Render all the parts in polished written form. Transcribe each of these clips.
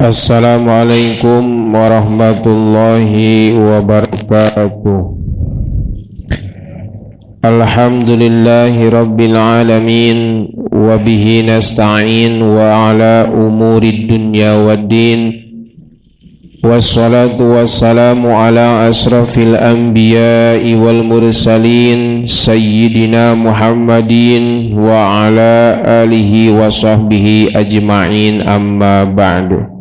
Assalamualaikum warahmatullahi wabarakatuh. Alhamdulillahi rabbil alamin, wa bihi nasta'in wa ala umuri dunya waddin, wassalatu wassalamu ala asrafil anbiya'i wal mursalin sayyidina Muhammadin wa ala alihi wa sahbihi ajma'in, amma ba'du.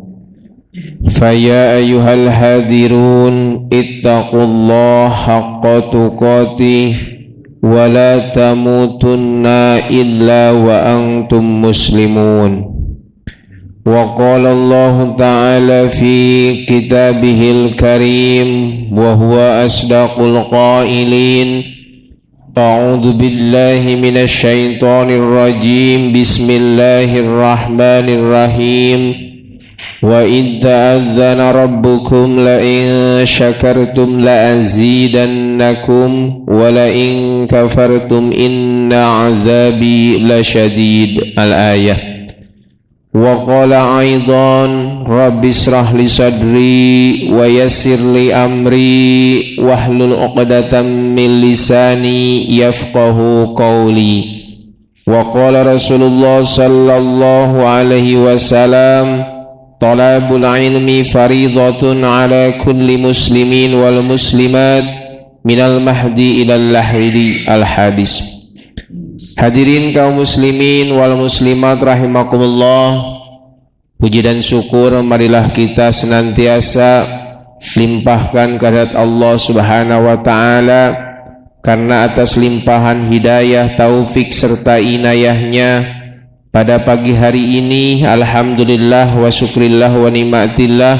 Faya ayyuhal hadirun ittaqullaha haqqa tuqatih wa la tamutunna illa wa antum muslimun. Wa qala Allah ta'ala fi kitabihil karim wa huwa asdaqul qailin. A'udzu billahi minasy syaithanir rajim. Bismillahirrahmanirrahim. Wa idh ta'adzana rabbukum la in syakartum la azidannakum wa la in kafartum inna azabi lasyadid. Al-ayah. Wa qala aidan rabbi israh li sadri wa yassir li amri wahlul 'uqdatam min lisani yafqahu qawli. Wa qala Rasulullah sallallahu alaihi wasallam, talabul ilmi faridatun ala kulli muslimin wal muslimat minal mahdi ilal lahidi. Al-hadis. Hadirin kaum muslimin wal muslimat rahimakumullah, puji dan syukur marilah kita senantiasa limpahkan kehadirat Allah subhanahu wa ta'ala, karena atas limpahan hidayah, taufik serta inayahnya pada pagi hari ini, alhamdulillah wa syukrillah wa nikmatillah,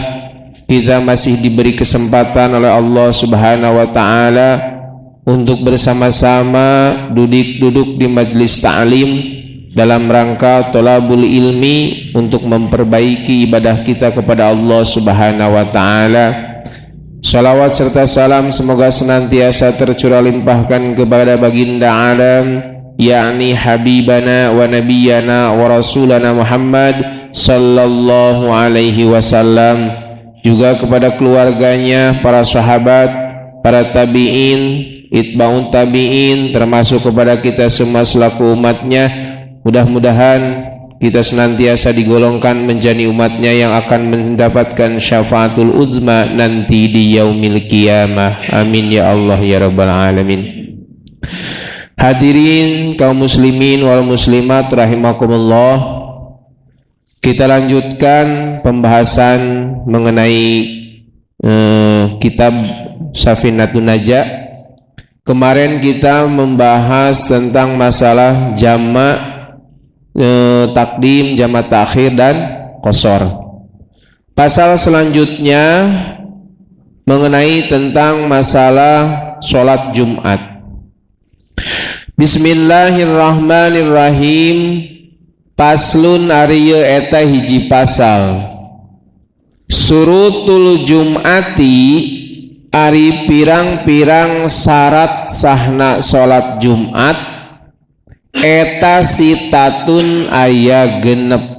kita masih diberi kesempatan oleh Allah subhanahu wa ta'ala untuk bersama-sama duduk di majlis ta'lim dalam rangka thalabul ilmi, untuk memperbaiki ibadah kita kepada Allah subhanahu wa ta'ala. Salawat serta salam semoga senantiasa tercurah limpahkan kepada baginda alam, yakni habibana wa nabiyyana wa rasulana Muhammad sallallahu alaihi wasallam, juga kepada keluarganya, para sahabat, para tabi'in, itba'un tabi'in, termasuk kepada kita semua selaku umatnya. Mudah-mudahan kita senantiasa digolongkan menjadi umatnya yang akan mendapatkan syafaatul uzma nanti di yaumil qiyamah. Amin ya Allah ya rabbal alamin. Hadirin kaum muslimin wal muslimat rahimakumullah, kita lanjutkan pembahasan mengenai kitab Safinatun Najah. Kemarin kita membahas tentang masalah jamak takdim, jamak takhir dan qasar. Pasal selanjutnya mengenai tentang masalah sholat Jumat. Bismillahirrahmanirrahim. Paslun arieu eta hiji pasal. Surutul Jum'ati, ari pirang-pirang syarat sahna salat Jumat, eta sitatun aya genep.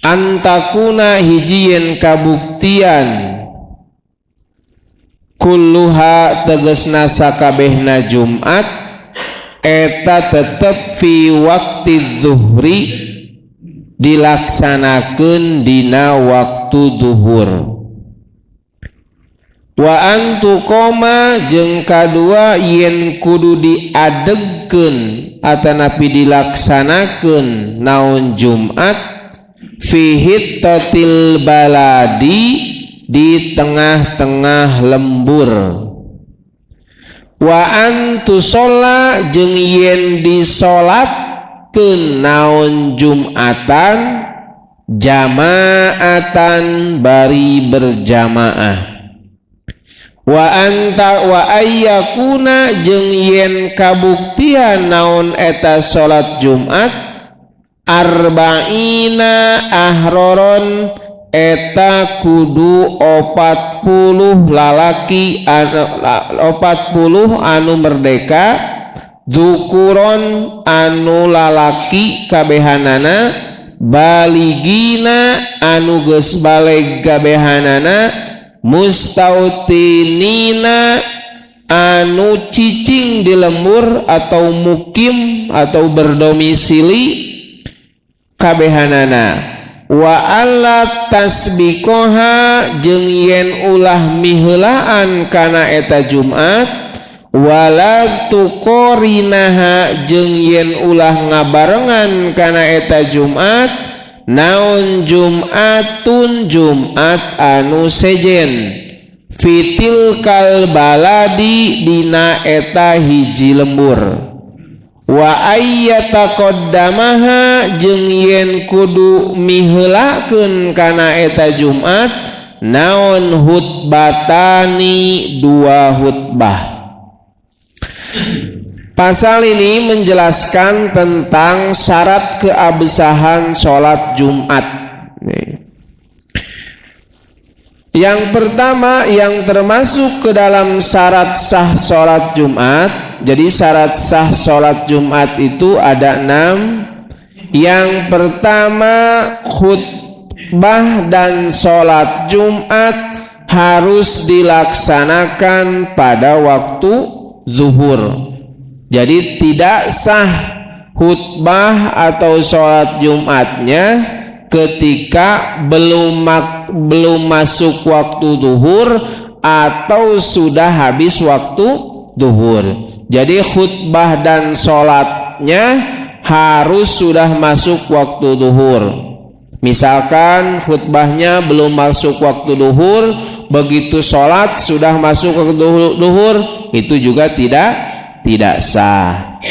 Antakuna hijieun kabuktian, kulluha tegesna sakabehna Jumat, eta tetep fi waktu zuhri, dilaksanakeun dina waktu duhur. Wa antukoma jeung kadua yen kudu diadegkeun atanapi dilaksanakeun naon Jumat, fi hittatil baladi, di tengah-tengah lembur. Wa antusolla jeung yen disolatkeun naon Jumatan, jamaatan bari berjamaah. Wa ayyakuna jeung yen kabuktian naon eta salat Jumat, arba'ina ahroron, eta kudu 40 lalaki 40 anu merdeka, dzukuron anu lalaki kabehanana, baligina anu geus baleg gabehanana mustautinina anu cicing di lembur atau mukim atau berdomisili kabehanana wa alla tasbikoha jeung yen ulah miheulaan kana eta Jumat wala tuqorinaha jeung yen ulah ngabarengan kana eta Jumat naon Jumatun Jumat anu sejen fitil kal baladi dina eta hiji lembur wa ayyata qaddamaha jeung yen kudu miheulakeun kana eta Jumat naon hutbatani dua hutbah. Pasal ini menjelaskan tentang syarat keabsahan sholat Jumat. Yang pertama yang termasuk ke dalam syarat sah sholat Jumat. Jadi syarat sah sholat Jumat itu ada 6. Yang pertama khutbah dan sholat Jumat harus dilaksanakan pada waktu zuhur. Jadi tidak sah khutbah atau sholat Jumatnya ketika belum masuk waktu zuhur atau sudah habis waktu zuhur. Jadi khutbah dan sholatnya harus sudah masuk waktu zuhur. Misalkan khutbahnya belum masuk waktu zuhur, begitu sholat sudah masuk waktu zuhur, itu juga tidak sah.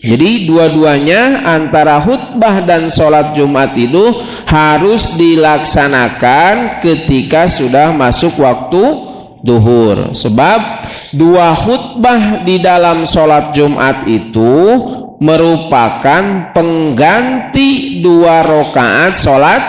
Jadi dua-duanya antara khutbah dan sholat Jumat itu harus dilaksanakan ketika sudah masuk waktu duhur. Sebab dua khutbah di dalam sholat Jumat itu merupakan pengganti 2 rakaat sholat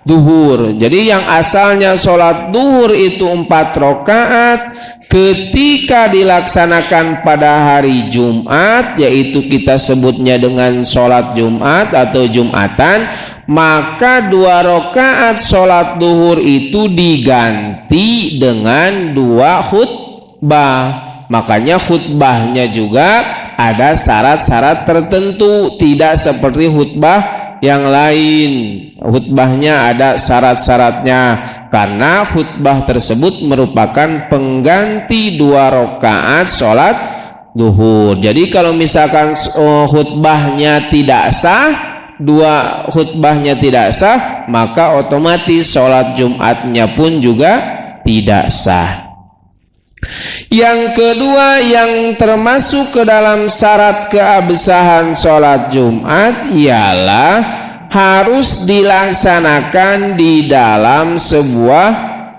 duhur. Jadi yang asalnya sholat duhur itu 4 rakaat, ketika dilaksanakan pada hari Jumat, yaitu kita sebutnya dengan sholat Jumat atau Jumatan, maka 2 rakaat sholat duhur itu diganti dengan 2 khutbah. Makanya khutbahnya juga ada syarat-syarat tertentu, tidak seperti khutbah yang lain. Khutbahnya ada syarat-syaratnya karena khutbah tersebut merupakan pengganti 2 rakaat sholat duhur. Jadi kalau misalkan khutbahnya tidak sah, 2 khutbahnya tidak sah, maka otomatis sholat Jumatnya pun juga tidak sah. Yang kedua yang termasuk ke dalam syarat keabsahan sholat Jumat ialah harus dilaksanakan di dalam sebuah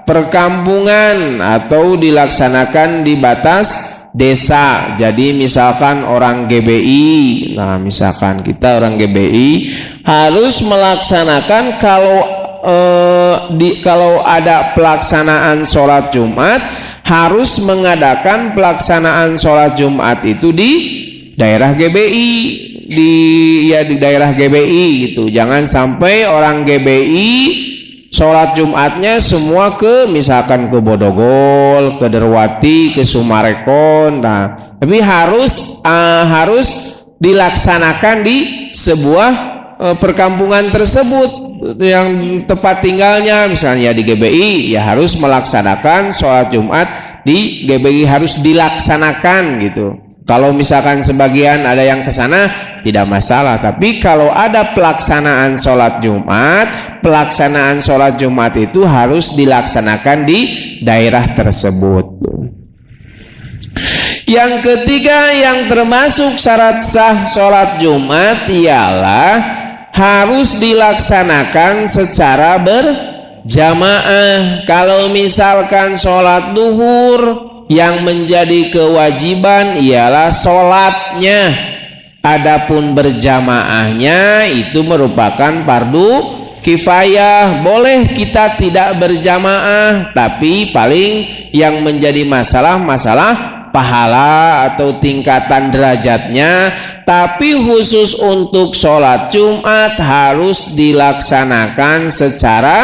perkampungan atau dilaksanakan di batas desa. Jadi misalkan orang GBI, nah misalkan kita orang GBI harus melaksanakan kalau ada pelaksanaan sholat Jumat, harus mengadakan pelaksanaan sholat Jumat itu di daerah GBI, di daerah GBI gitu. Jangan sampai orang GBI sholat Jumatnya semua misalkan ke Bodogol, ke Derwati, ke Sumarekon. Nah, tapi harus dilaksanakan di sebuah perkampungan tersebut yang tempat tinggalnya, misalnya di GBI, ya harus melaksanakan sholat Jumat di GBI, harus dilaksanakan gitu. Kalau misalkan sebagian ada yang ke sana tidak masalah, tapi kalau ada pelaksanaan sholat Jumat itu harus dilaksanakan di daerah tersebut. Yang ketiga yang termasuk syarat sah sholat Jumat ialah harus dilaksanakan secara berjamaah. Kalau misalkan sholat duhur, yang menjadi kewajiban ialah sholatnya. Adapun berjamaahnya itu merupakan fardu kifayah. Boleh kita tidak berjamaah, tapi paling yang menjadi masalah pahala atau tingkatan derajatnya, tapi khusus untuk sholat Jumat harus dilaksanakan secara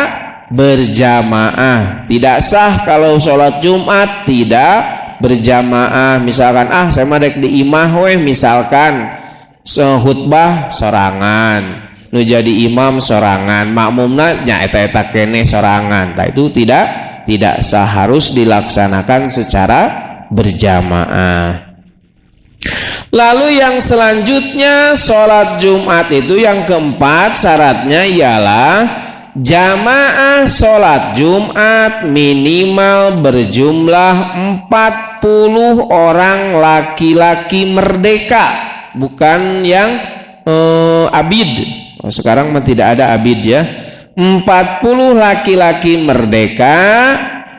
berjamaah. Tidak sah kalau sholat Jumat tidak berjamaah. Misalkan saya madek di imah misalkan khutbah sorangan, nu jadi imam sorangan, makmumna nya eta kene sorangan. Nah, itu tidak sah, harus dilaksanakan secara berjamaah. Lalu yang selanjutnya sholat Jumat itu yang keempat syaratnya ialah jamaah sholat Jumat minimal berjumlah 40 orang laki-laki merdeka, bukan yang abid. Sekarang mah tidak ada abid ya. 40 laki-laki merdeka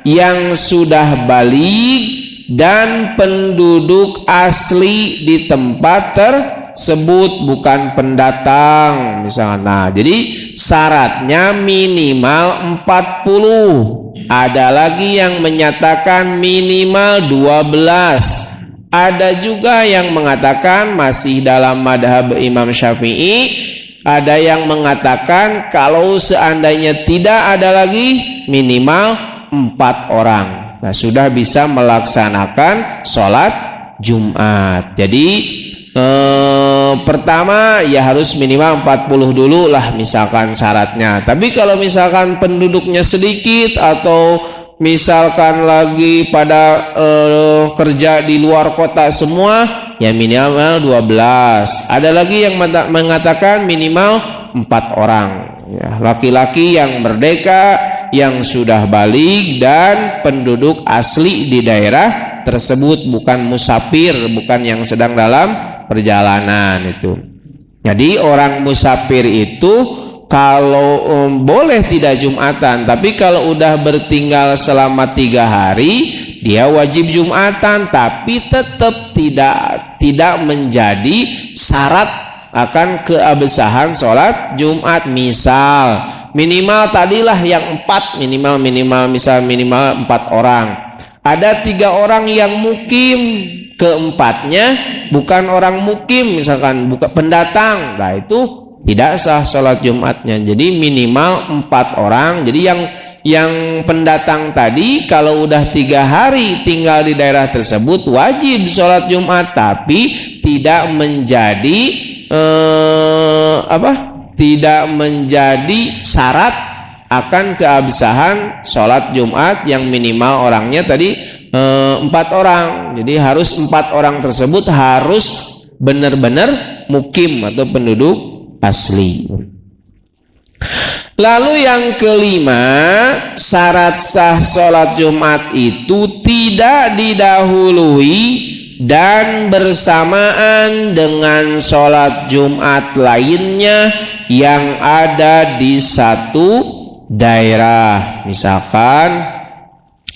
yang sudah baligh dan penduduk asli di tempat tersebut, bukan pendatang misalnya. Nah, jadi syaratnya minimal 40. Ada lagi yang menyatakan minimal 12. Ada juga yang mengatakan masih dalam madhab Imam Syafi'i, ada yang mengatakan kalau seandainya tidak ada lagi minimal 4 orang. Nah, sudah bisa melaksanakan sholat Jumat. Jadi pertama ya harus minimal 40 dulu lah misalkan syaratnya. Tapi kalau misalkan penduduknya sedikit atau misalkan lagi pada kerja di luar kota semua, ya minimal 12. Ada lagi yang mengatakan minimal 4 orang ya, laki-laki yang merdeka, yang sudah baligh dan penduduk asli di daerah tersebut, bukan musafir, bukan yang sedang dalam perjalanan itu. Jadi orang musafir itu kalau boleh tidak Jumatan, tapi kalau udah bertinggal selama 3 hari dia wajib Jumatan, tapi tetap tidak menjadi syarat akan keabsahan sholat Jumat. Misal minimal tadilah yang 4, minimal misal minimal 4 orang, ada 3 orang yang mukim, keempatnya bukan orang mukim, misalkan bukan pendatang, nah itu tidak sah sholat Jumatnya. Jadi minimal 4 orang. Jadi yang pendatang tadi kalau udah 3 hari tinggal di daerah tersebut wajib sholat Jumat, tapi tidak menjadi tidak menjadi syarat akan keabsahan sholat Jumat yang minimal orangnya tadi 4 orang. Jadi harus 4 orang tersebut harus benar-benar mukim atau penduduk asli. Lalu yang kelima, syarat sah sholat Jumat itu tidak didahului dan bersamaan dengan sholat Jumat lainnya yang ada di satu daerah. Misalkan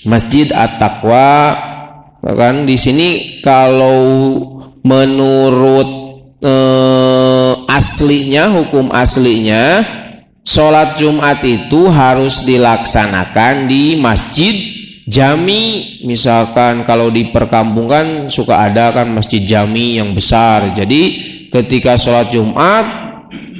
Masjid At-Taqwa, kan di sini kalau menurut aslinya, hukum aslinya, sholat Jumat itu harus dilaksanakan di masjid jami. Misalkan kalau di perkampungan suka ada kan masjid jami yang besar. Jadi ketika sholat Jumat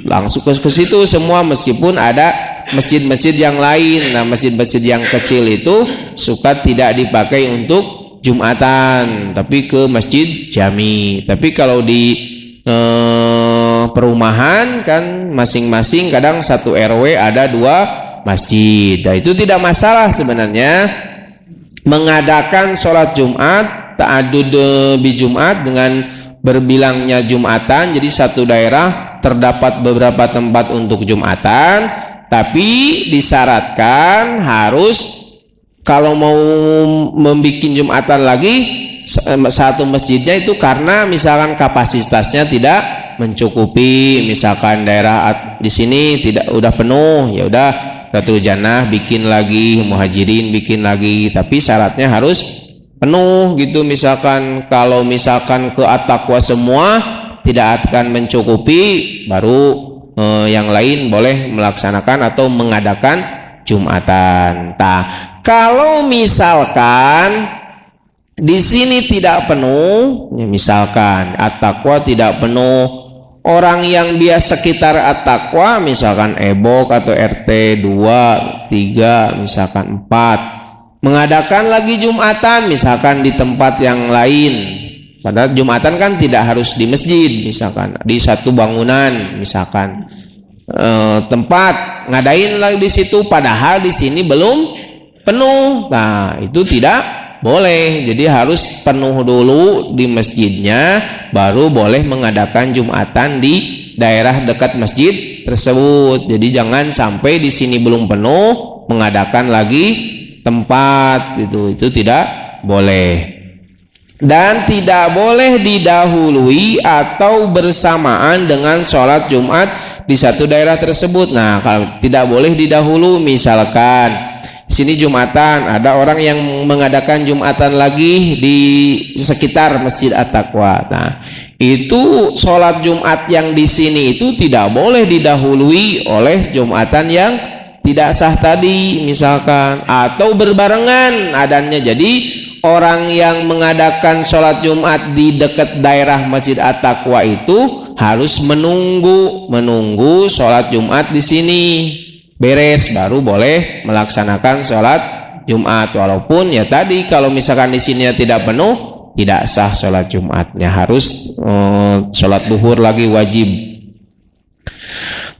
langsung ke situ semua, meskipun ada masjid-masjid yang lain. Nah, masjid-masjid yang kecil itu suka tidak dipakai untuk Jumatan, tapi ke masjid jami. Tapi kalau di perumahan kan masing-masing kadang satu RW ada 2 masjid. Nah, itu tidak masalah sebenarnya mengadakan sholat Jumat ta'adud bi Jumat dengan berbilangnya Jumatan. Jadi satu daerah terdapat beberapa tempat untuk Jumatan, tapi disyaratkan harus kalau mau membuat Jumatan lagi satu masjidnya itu karena misalkan kapasitasnya tidak mencukupi, misalkan daerah di sini tidak udah penuh, ya udah Ratul Jannah bikin lagi, Muhajirin bikin lagi, tapi syaratnya harus penuh gitu. Misalkan kalau misalkan ke At-Taqwa semua tidak akan mencukupi, baru yang lain boleh melaksanakan atau mengadakan Jumatan. Kalau misalkan di sini tidak penuh, ya misalkan at-taqwa tidak penuh, orang yang biasa sekitar at-taqwa misalkan ebok atau RT 2, 3, misalkan 4, mengadakan lagi Jumatan misalkan di tempat yang lain, padahal Jumatan kan tidak harus di masjid, misalkan di satu bangunan, misalkan tempat ngadain lagi di situ, padahal di sini belum penuh. Nah, itu tidak boleh. Jadi harus penuh dulu di masjidnya, baru boleh mengadakan Jumatan di daerah dekat masjid tersebut. Jadi jangan sampai di sini belum penuh mengadakan lagi tempat, itu tidak boleh. Dan tidak boleh didahului atau bersamaan dengan sholat Jumat di satu daerah tersebut. Nah, kalau tidak boleh didahulu, misalkan sini Jumatan, ada orang yang mengadakan Jumatan lagi di sekitar Masjid At-Taqwa. Nah, itu sholat Jumat yang di sini itu tidak boleh didahului oleh Jumatan yang tidak sah tadi, misalkan, atau berbarengan adanya. Jadi orang yang mengadakan sholat Jumat di dekat daerah Masjid At-Taqwa itu harus menunggu sholat Jumat di sini beres, baru boleh melaksanakan sholat Jumat. Walaupun ya tadi kalau misalkan di sini tidak penuh, tidak sah sholat Jumatnya, harus sholat duhur lagi wajib.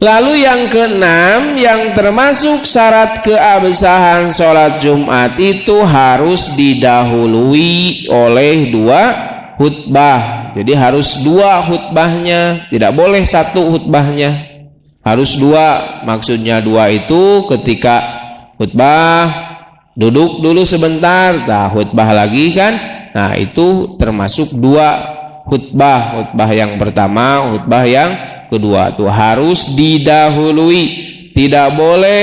Lalu yang keenam, yang termasuk syarat keabsahan sholat Jumat itu harus didahului oleh 2 khutbah. Jadi harus 2 khutbahnya, tidak boleh 1 khutbahnya, harus 2. Maksudnya 2 itu ketika khutbah duduk dulu sebentar, nah khutbah lagi kan. Nah, itu termasuk 2 khutbah. Khutbah yang pertama, khutbah yang kedua, tuh harus didahului. Tidak boleh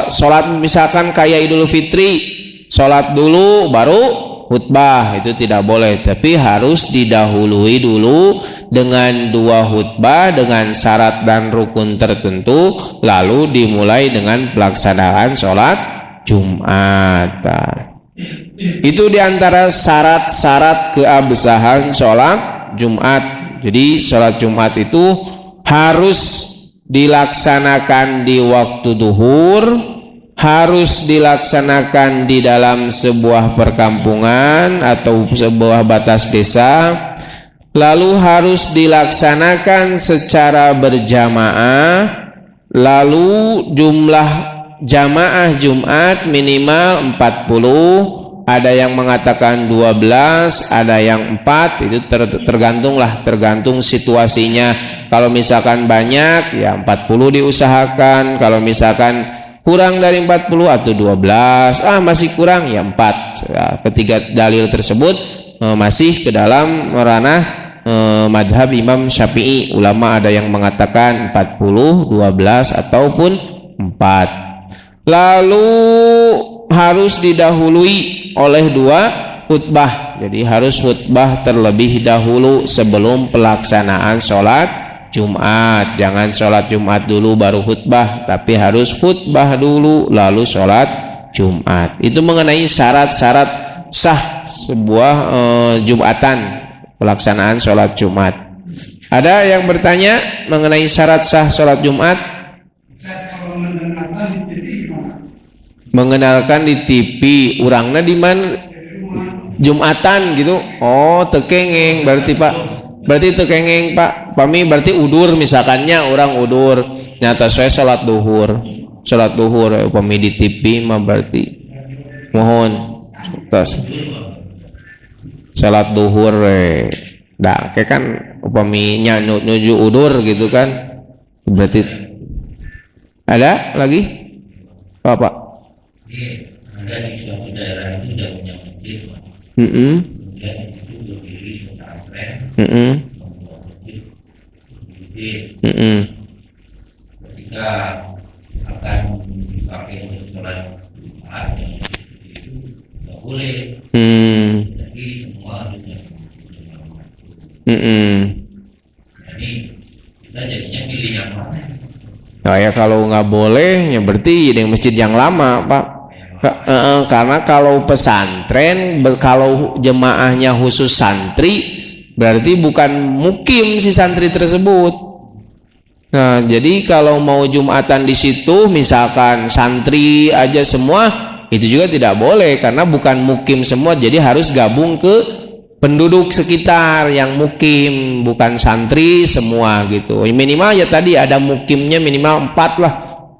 sholat misalkan kayak Idul Fitri, sholat dulu baru khutbah, itu tidak boleh. Tapi harus didahului dulu dengan 2 khutbah dengan syarat dan rukun tertentu, lalu dimulai dengan pelaksanaan sholat Jumat. Itu diantara syarat-syarat keabsahan sholat Jumat. Jadi sholat Jumat itu harus dilaksanakan di waktu duhur, harus dilaksanakan di dalam sebuah perkampungan atau sebuah batas desa, lalu harus dilaksanakan secara berjamaah, lalu jumlah jamaah Jumat minimal 40. Ada yang mengatakan 12, ada yang 4, itu tergantung situasinya. Kalau misalkan banyak ya 40 diusahakan, kalau misalkan kurang dari 40 atau 12, masih kurang ya 4. Ketiga dalil tersebut masih ke dalam ranah madhab Imam Syafi'i. Ulama ada yang mengatakan 40, 12 ataupun 4. Lalu harus didahului oleh 2 khutbah. Jadi harus khutbah terlebih dahulu sebelum pelaksanaan sholat Jumat. Jangan sholat Jumat dulu baru khutbah, tapi harus khutbah dulu lalu sholat Jumat. Itu mengenai syarat-syarat sah sebuah Jumatan, pelaksanaan sholat Jumat. Ada yang bertanya mengenai syarat sah sholat Jumat? Mengenalkan di TV, urangna di mana Jumatan gitu. Oh, tekengeng berarti Pak. Berarti tekengeng Pak. Pami berarti udur, misalkannya orang udur. Nyata saya salat duhur. Salat duhur pami di TV mah berarti mohon tos. Salat duhur da kayak kan upami nuju udur gitu kan. Berarti ada lagi? Pak. Ada di suatu daerah itu sudah punya masjid, kemudian itu berdiri pesantren, membuat masjid, ketika akan dipakai untuk sholat Jumat yang itu tidak boleh, jadi semua harusnya jadi kita jadinya pilih yang mana? Nah ya kalau nggak boleh ya berarti yang masjid yang lama Pak. Karena kalau pesantren, kalau jemaahnya khusus santri, berarti bukan mukim si santri tersebut. Nah, jadi kalau mau Jumatan di situ, misalkan santri aja semua, itu juga tidak boleh karena bukan mukim semua. Jadi harus gabung ke penduduk sekitar yang mukim, bukan santri semua gitu. Minimal ya tadi ada mukimnya minimal 4 lah.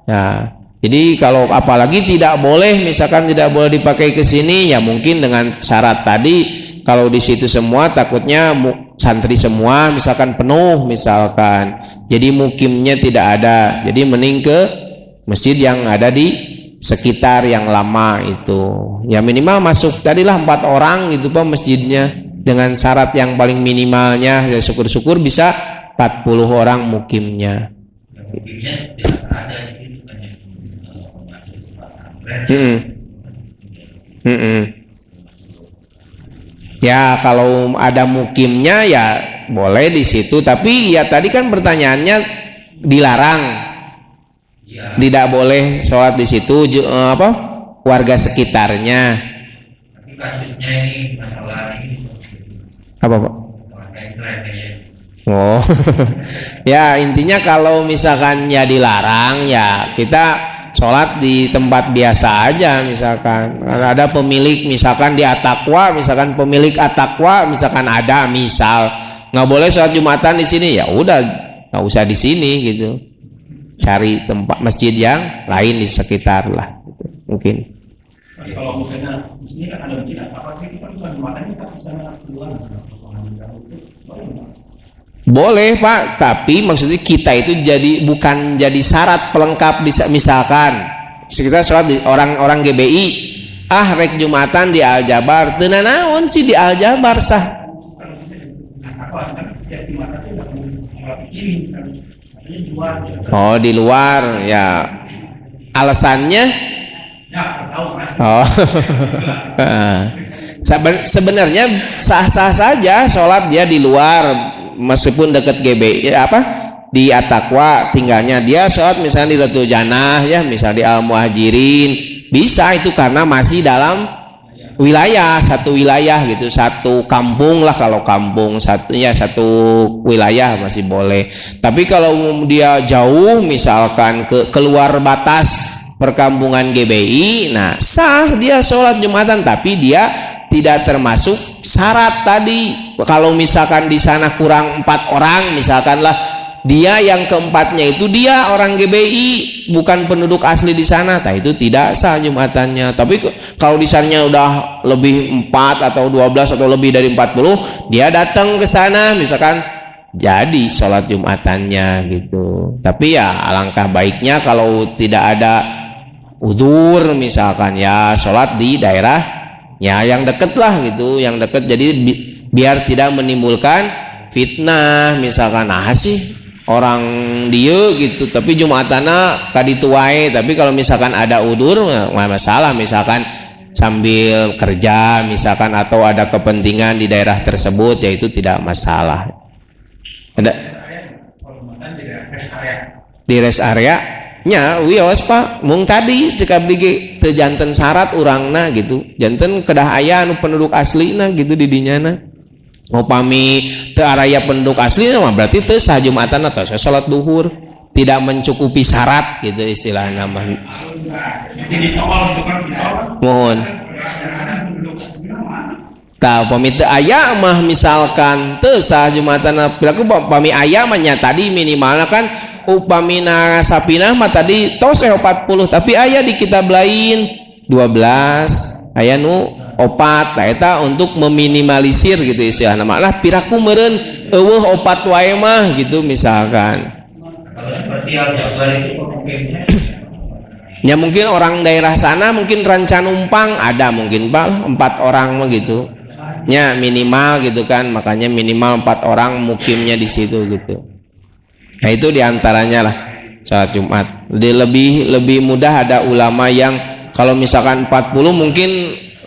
Nah, jadi kalau apalagi tidak boleh, misalkan tidak boleh dipakai ke sini, ya mungkin dengan syarat tadi, kalau di situ semua takutnya santri semua, misalkan penuh, misalkan, jadi mukimnya tidak ada, jadi mending ke masjid yang ada di sekitar yang lama itu, ya minimal masuk tadilah 4 orang gitu Pak masjidnya, dengan syarat yang paling minimalnya, ya syukur-syukur bisa 40 orang mukimnya. Mukimnya jelas ada di situ kan yang masuk pesantren. Ya kalau ada mukimnya ya boleh di situ, tapi ya tadi kan pertanyaannya dilarang, Ya. tidak boleh sholat di situ warga sekitarnya. Tapi kasusnya ini masalah ini Apa Pak? kayaknya. Oh ya intinya kalau misalkan ya dilarang, ya kita sholat di tempat biasa aja, misalkan ada pemilik, misalkan di At-Taqwa, misalkan pemilik At-Taqwa misalkan ada, misal nggak boleh sholat Jumatan di sini, ya udah nggak usah di sini gitu, cari tempat masjid yang lain di sekitar lah gitu. Mungkin kalau misalnya di sini kan ada masjid apa sih, kita bukan Jumatan, kita bisa keluar boleh Pak, tapi maksudnya kita itu bukan jadi syarat pelengkap. Misalkan kita sholat di orang GBI, rek Jumatan di Al-Jabar, tenanawan sih di Al-Jabar sah. Oh di luar ya, alasannya sebenarnya sah-sah saja sholat dia di luar, meskipun dekat GBI di At-Taqwa tinggalnya, dia sholat misalnya di Latul Janah ya, misal di Al-Muhajirin, bisa itu karena masih dalam wilayah, satu wilayah gitu, satu kampung lah, kalau kampung satu wilayah masih boleh. Tapi kalau dia jauh misalkan keluar batas perkampungan GBI, nah sah dia sholat Jumatan, tapi dia tidak termasuk syarat tadi. Kalau misalkan di sana kurang 4 orang, misalkanlah dia yang keempatnya itu dia orang GBI, bukan penduduk asli di sana, nah itu tidak sah Jumatannya. Tapi kalau di sananya udah lebih 4 atau 12 atau lebih dari 40, dia datang ke sana misalkan, jadi sholat Jumatannya gitu. Tapi ya alangkah baiknya kalau tidak ada udzur misalkan, ya sholat di daerah ya yang deket lah gitu, yang deket, jadi biar tidak menimbulkan fitnah, misalkan sih orang dia gitu tapi Jumatannya kadituai, tapi kalau misalkan ada udur nggak masalah, misalkan sambil kerja misalkan atau ada kepentingan di daerah tersebut, ya itu tidak masalah. Ada di rest area nya wios Pak, mung tadi cek abdi ge teu janten syarat urangna gitu, janten kedah aya anu penduduk aslina gitu di dinyana. Upami teu araya penduduk aslina mah berarti teu sah Jumatan atau salat duhur, tidak mencukupi syarat gitu istilahna mah. Mohon tah upami teu aya mah misalkan teu sah Jumatan, berarti upami aya mah nya tadi minimalna kan upamina sapinah mah tadi tos 40, tapi aya di kitab lain 12, aya nu 4, nah eta untuk meminimalisir gitu istilahna mah, lah piraku meureun eueuh 4 wae mah gitu misalkan. Kalau seperti Al-Jabar itu pemukimnya ya mungkin orang daerah sana mungkin ranca numpang ada mungkin Pak 4 orang mah gitu nya minimal gitu kan, makanya minimal 4 orang mukimnya di situ gitu. Nah itu diantaranya lah sholat Jumat. Lebih mudah, ada ulama yang kalau misalkan 40 mungkin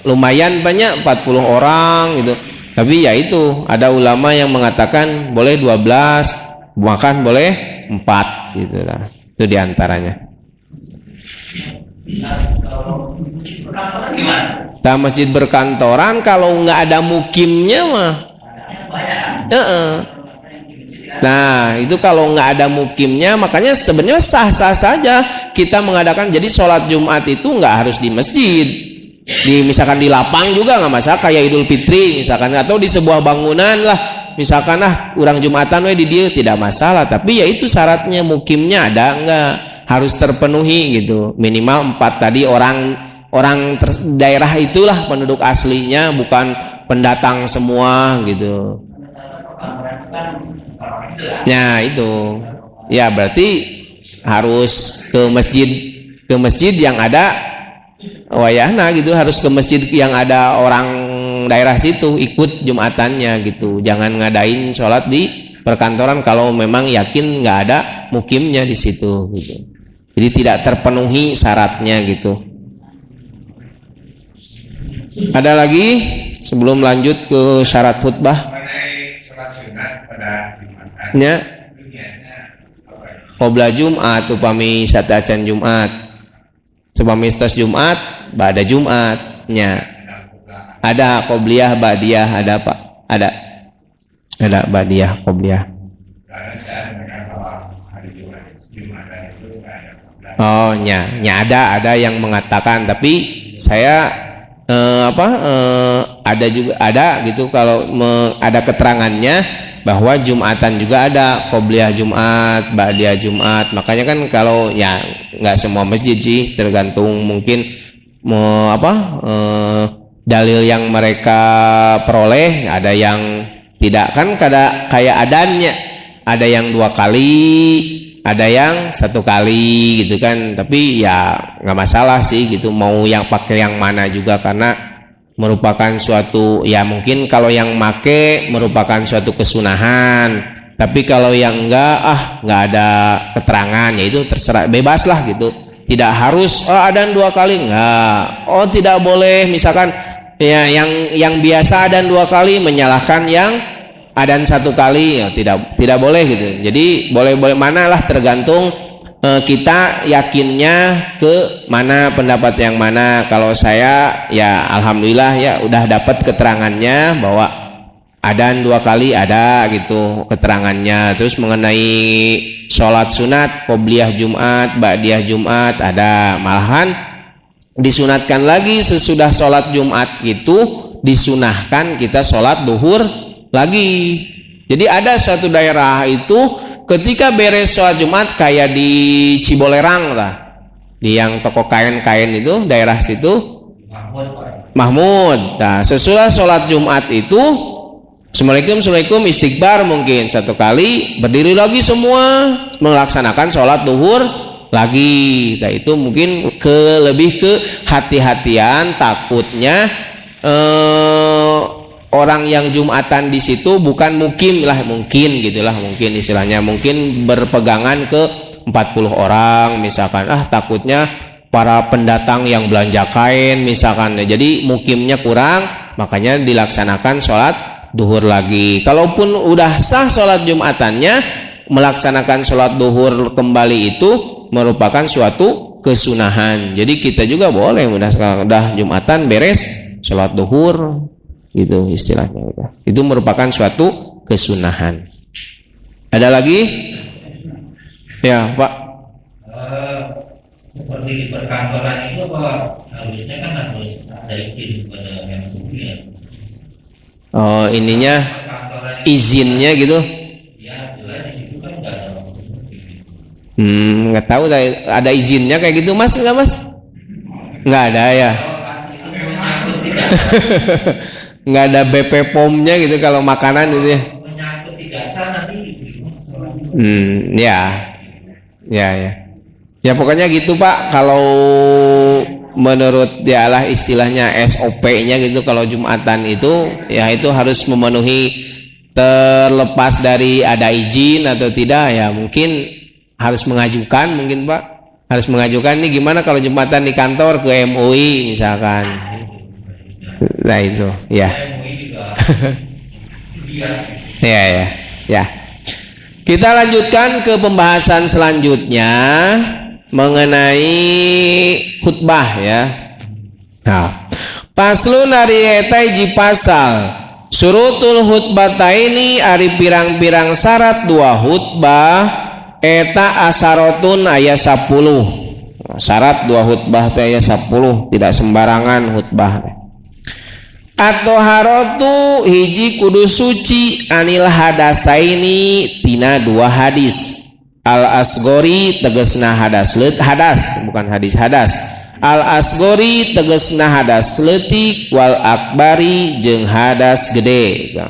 lumayan banyak 40 orang gitu, tapi ya itu ada ulama yang mengatakan boleh 12, bahkan boleh 4 gitu lah. Itu diantaranya. Kalau Perkantoran gimana? Nah, masjid berkantoran kalau nggak ada mukimnya mah. Nah, itu kalau nggak ada mukimnya, makanya sebenarnya sah-sah saja kita mengadakan. Jadi sholat Jumat itu nggak harus di masjid, misalkan di lapang juga nggak masalah, kayak Idul Fitri misalkan, atau di sebuah bangunan lah, misalkan orang Jumatan di dia tidak masalah. Tapi ya itu syaratnya, mukimnya ada nggak, harus terpenuhi gitu, minimal 4 tadi, orang daerah itulah penduduk aslinya, bukan pendatang semua gitu. Nah itu ya berarti harus ke masjid yang ada wayahna gitu, harus ke masjid yang ada orang daerah situ ikut Jumatannya gitu. Jangan ngadain sholat di perkantoran kalau memang yakin nggak ada mukimnya di situ gitu. Jadi tidak terpenuhi syaratnya gitu. Ada lagi sebelum lanjut ke syarat khutbah? Nya qobla Jumat, upami satacan Jumat, supami tos Jumat, ba'da Jumat nya. Ada qobliyah, ba'diyah, ada Pak? Ada ba'diyah, qobliyah. Oh nya ada yang mengatakan, tapi saya ada juga ada gitu, kalau ada keterangannya bahwa Jumatan juga ada qobliyah Jumat, ba'diyah Jumat. Makanya kan kalau ya nggak semua masjid sih, tergantung mungkin dalil yang mereka peroleh. Ada yang tidak, kan kayak adannya, ada yang 2 kali, ada yang 1 kali gitu kan. Tapi ya nggak masalah sih gitu, mau yang pakai yang mana juga, karena merupakan suatu, ya mungkin kalau yang make merupakan suatu kesunahan. Tapi kalau yang nggak ada keterangan, ya itu terserah, bebas lah gitu. Tidak harus adzan 2 kali, nggak. Tidak boleh misalkan ya yang biasa adzan 2 kali menyalahkan yang adzan 1 kali, ya tidak boleh gitu. Jadi boleh mana lah, tergantung kita yakinnya ke mana, pendapat yang mana. Kalau saya ya alhamdulillah ya udah dapat keterangannya bahwa adzan 2 kali ada gitu keterangannya. Terus mengenai sholat sunat, qobliyah Jumat, ba'diyah Jumat ada. Malahan disunatkan lagi sesudah sholat Jumat itu, disunahkan kita sholat duhur lagi. Jadi ada suatu daerah itu ketika beres sholat Jumat, kayak di Cibolerang lah, di yang toko kain-kain itu, daerah situ Mahmud. Nah, sesudah sholat Jumat itu Assalamualaikum istighfar mungkin 1 kali, berdiri lagi semua melaksanakan sholat duhur lagi. Nah itu mungkin lebih ke hati-hatian, takutnya orang yang Jumatan di situ bukan mungkin gitulah, mungkin istilahnya mungkin berpegangan ke 40 orang misalkan, takutnya para pendatang yang belanja kain misalkan, jadi mukimnya kurang, makanya dilaksanakan sholat duhur lagi. Kalaupun udah sah sholat Jumatannya, melaksanakan sholat duhur kembali itu merupakan suatu kesunahan. Jadi kita juga boleh udah Jumatan beres sholat duhur gitu istilahnya. Itu merupakan suatu kesunahan. Ada lagi? Ya Pak. Seperti di perkantoran itu apa harusnya kan harus ada izin kepada yang supir. Oh ininya izinnya gitu? Ya jelas di situ kan nggak ada. Nggak tahu ada izinnya kayak gitu Mas, nggak Mas? Nggak ada ya. Nggak ada BP POM-nya gitu kalau makanan gitu ya. Menyangkut tidak sah nanti. Ya pokoknya gitu Pak. Kalau menurut dialah istilahnya SOP-nya gitu, kalau Jumatan itu ya itu harus memenuhi, terlepas dari ada izin atau tidak ya mungkin harus mengajukan, mungkin Pak harus mengajukan nih gimana kalau Jumatan di kantor ke MUI misalkan. Nah itu ya. Ya. Kita lanjutkan ke pembahasan selanjutnya mengenai khutbah ya. Nah, paslun ari eta hiji pasal. Surutul hutbataini ari pirang-pirang syarat dua hutbah eta asarotun aya 10. Syarat dua hutbah teh aya 10, tidak sembarangan hutbah. Atau harotu hiji kudu suci anil hadasaini tina dua hadis. Al asgori tegesna hadas bukan hadis hadas. Al asgori tegesna hadas leutik wal akbari jeung hadas gede.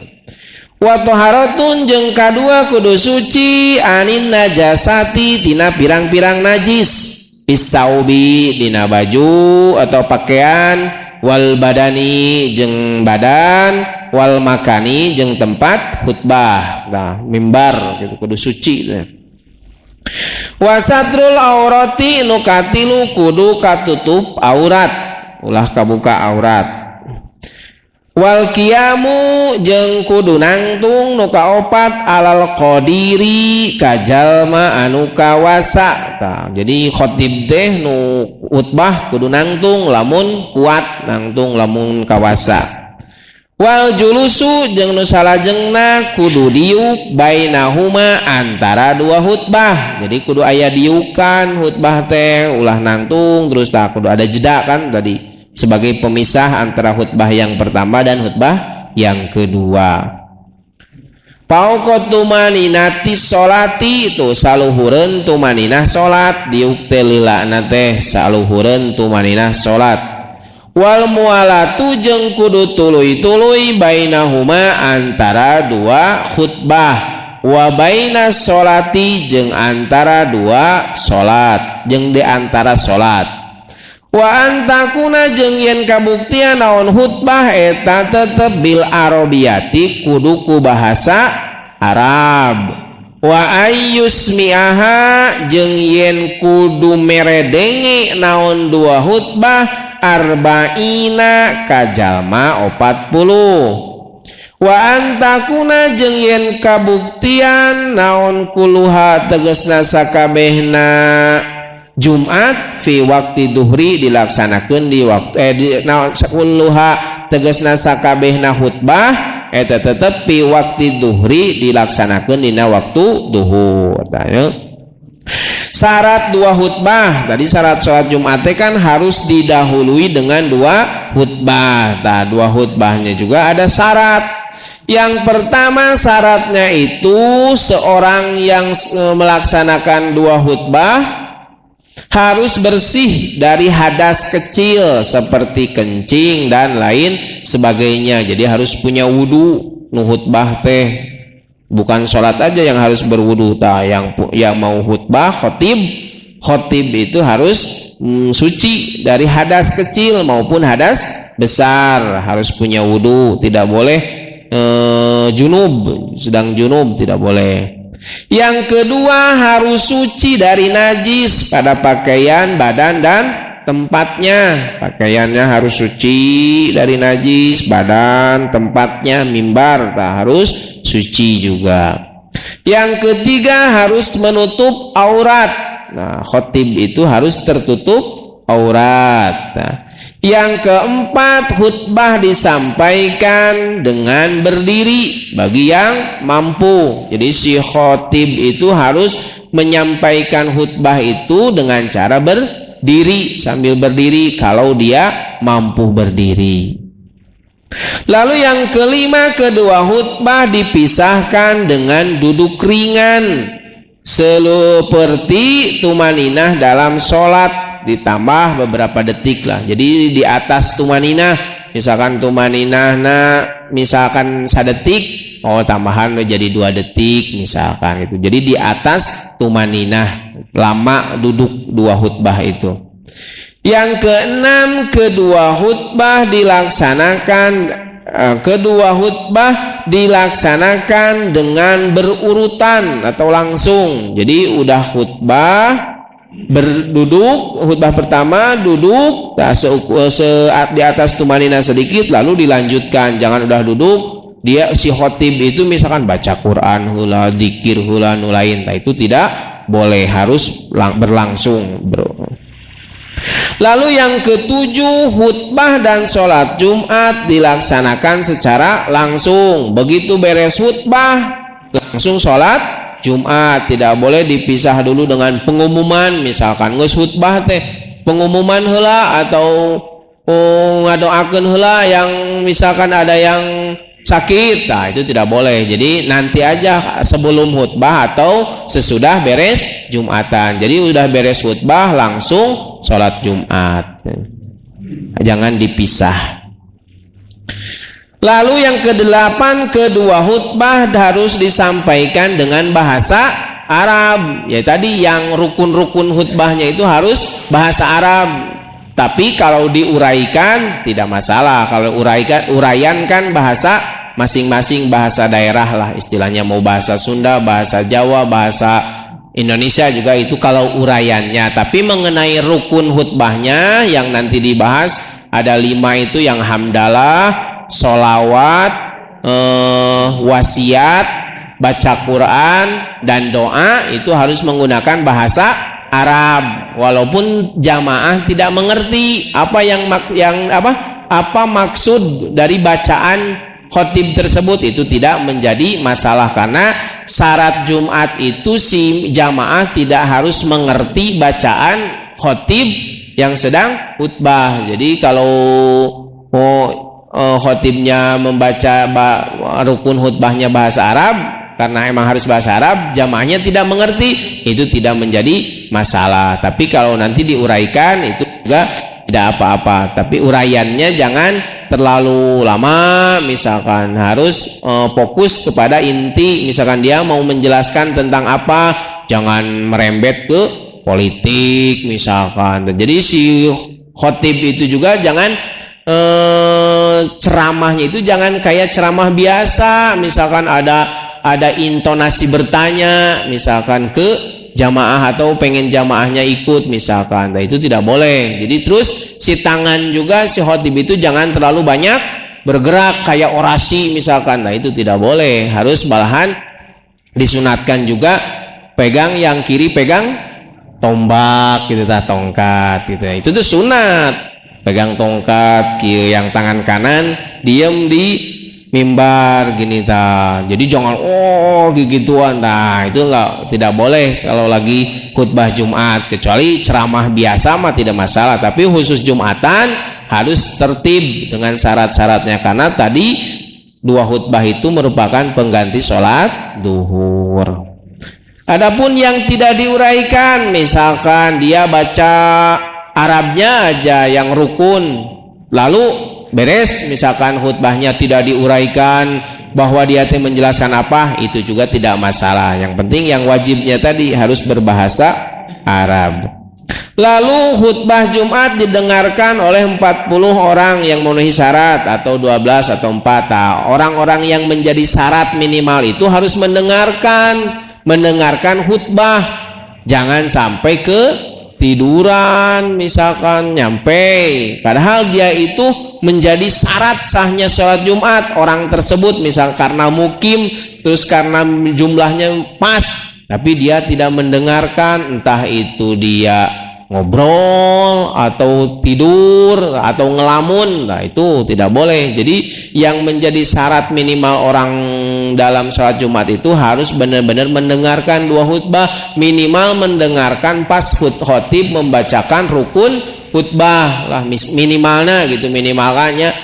Wa taharatun jeung kadua kudu suci anin najasati tina pirang-pirang najis. Pisaubi dina baju atau pakaian, wal badani jeung badan, wal makani jeung tempat khutbah. Nah, mimbar gitu kudu suci. Wasatrul aurati nukatilu kudu katutup aurat, ulah kabuka aurat. Wal qiyamu jeung kudu nangtung nu kaopat alal qadiri kajalma anu kawasa. Nah, jadi khatib teh nu khutbah kudu nangtung lamun kuat, nangtung lamun kawasa. Wal julusu jeung nu salajengna kudu diuk bainahuma antara dua hutbah. Jadi kudu aya diukan hutbah teh ulah nangtung terus tak kudu ada jeda kan tadi sebagai pemisah antara hutbah yang pertama dan hutbah yang kedua. Pauqat tumaninati sholati itu saluhureun tumaninah salat diuk teh lilana teh saluhureun tumaninah salat. Wal mualatu jeung kudu tuluy-tuluy bainahuma antara dua khutbah wa baina sholati jeung antara dua salat jeung di antara salat. Wa antakuna jeung yen kabuktian naon khutbah eta tetep bil arabiyati kudu ku bahasa Arab. Wa ayyusmi'aha jeung yen kudu meredenge naon dua khutbah arba'ina kajalma 40. Wa antakuna jeung yen kabuktian naon kuluha tegesna sakabehna Jumat fi waktu duhri dilaksanakeun di waktu naon kuluha tegesna sakabehna khutbah eta tetep fi waktu duhri dilaksanakeun dina waktu duhur. Syarat dua khutbah tadi syarat sholat Jumat kan harus didahului dengan dua khutbah. Nah, dua khutbahnya juga ada syarat. Yang pertama syaratnya itu seorang yang melaksanakan dua khutbah harus bersih dari hadas kecil seperti kencing dan lain sebagainya. Jadi harus punya wudu nu khutbah teh. Bukan sholat aja yang harus berwudu, yang mau khutbah khotib itu harus suci dari hadas kecil maupun hadas besar, harus punya wudu, tidak boleh junub, sedang junub tidak boleh. Yang kedua harus suci dari najis pada pakaian, badan dan tempatnya. Pakaiannya harus suci dari najis, badan, tempatnya, mimbar harus suci juga. Yang ketiga harus menutup aurat. Nah, khotib itu harus tertutup aurat. Nah, yang keempat khutbah disampaikan dengan berdiri bagi yang mampu. Jadi si khotib itu harus menyampaikan khutbah itu dengan cara berdiri, sambil berdiri kalau dia mampu berdiri. Lalu yang kelima, kedua khutbah dipisahkan dengan duduk ringan seperti tumaninah dalam sholat, ditambah beberapa detik lah. Jadi di atas tumaninah, misalkan tumaninah misalkan sadetik, tambahan jadi 2 detik misalkan itu. Jadi di atas tumaninah lama duduk dua khutbah itu. Yang keenam, kedua khutbah dilaksanakan dengan berurutan atau langsung. Jadi udah khutbah berduduk, khutbah pertama duduk di atas tumanina sedikit lalu dilanjutkan. Jangan udah duduk dia si khotib itu misalkan baca Quran hula, zikir hula, lain. Nah, itu tidak boleh, harus berlangsung. Lalu yang ketujuh, khutbah dan sholat Jumat dilaksanakan secara langsung. Begitu beres khutbah, langsung sholat Jumat. Tidak boleh dipisah dulu dengan pengumuman. Misalkan geus khutbah teh pengumuman heula atau ngadoakeun heula yang misalkan ada yang sakit, nah itu tidak boleh. Jadi nanti aja sebelum khutbah atau sesudah beres Jumatan. Jadi udah beres khutbah langsung sholat Jumat, jangan dipisah. Lalu yang kedelapan, kedua khutbah harus disampaikan dengan bahasa Arab. Ya tadi yang rukun-rukun khutbahnya itu harus bahasa Arab. Tapi kalau diuraikan tidak masalah. Kalau uraian kan bahasa masing-masing, bahasa daerah lah istilahnya, mau bahasa Sunda, bahasa Jawa, bahasa Indonesia juga itu kalau uraiannya. Tapi mengenai rukun khutbahnya yang nanti dibahas ada 5 itu, yang hamdalah, solawat, wasiat, baca Quran dan doa itu harus menggunakan bahasa Arab, walaupun jamaah tidak mengerti apa maksud dari bacaan khotib tersebut, itu tidak menjadi masalah karena syarat Jumat itu si jamaah tidak harus mengerti bacaan khotib yang sedang khutbah. Jadi kalau khotibnya membaca rukun khutbahnya bahasa Arab, karena emang harus bahasa Arab, jamaahnya tidak mengerti, itu tidak menjadi masalah. Tapi kalau nanti diuraikan itu juga tidak apa-apa. Tapi uraiannya jangan terlalu lama, misalkan harus fokus kepada inti. Misalkan dia mau menjelaskan tentang apa, jangan merembet ke politik misalkan. Jadi si khotib itu juga jangan ceramahnya itu jangan kayak ceramah biasa, misalkan ada intonasi bertanya misalkan ke jamaah atau pengen jamaahnya ikut misalkan. Nah itu tidak boleh. Jadi terus si tangan juga si khotib itu jangan terlalu banyak bergerak kayak orasi misalkan. Nah itu tidak boleh. Harus malahan disunatkan juga pegang yang kiri, pegang tombak gitu, tongkat gitu. Itu tuh sunat. Pegang tongkat, kiri yang tangan kanan diem di mimbar gini ta. Jadi jangan gituan. Nah itu tidak boleh kalau lagi khutbah Jumat, kecuali ceramah biasa mah tidak masalah. Tapi khusus Jumatan harus tertib dengan syarat-syaratnya, karena tadi 2 khutbah itu merupakan pengganti sholat duhur. Adapun yang tidak diuraikan, misalkan dia baca Arabnya aja yang rukun, lalu beres misalkan khutbahnya tidak diuraikan bahwa dia menjelaskan apa, itu juga tidak masalah. Yang penting yang wajibnya tadi harus berbahasa Arab. Lalu khutbah Jumat didengarkan oleh 40 orang yang memenuhi syarat, atau 12 atau 4. Nah, orang-orang yang menjadi syarat minimal itu harus mendengarkan khutbah. Jangan sampai tiduran misalkan nyampe, padahal dia itu menjadi syarat sahnya sholat Jumat. Orang tersebut misal karena mukim, terus karena jumlahnya pas, tapi dia tidak mendengarkan, entah itu dia ngobrol atau tidur atau ngelamun, nah itu tidak boleh. Jadi yang menjadi syarat minimal orang dalam sholat Jumat itu harus benar-benar mendengarkan 2 khutbah, minimal mendengarkan pas khotib membacakan rukun khutbah lah minimalnya gitu. Minimalnya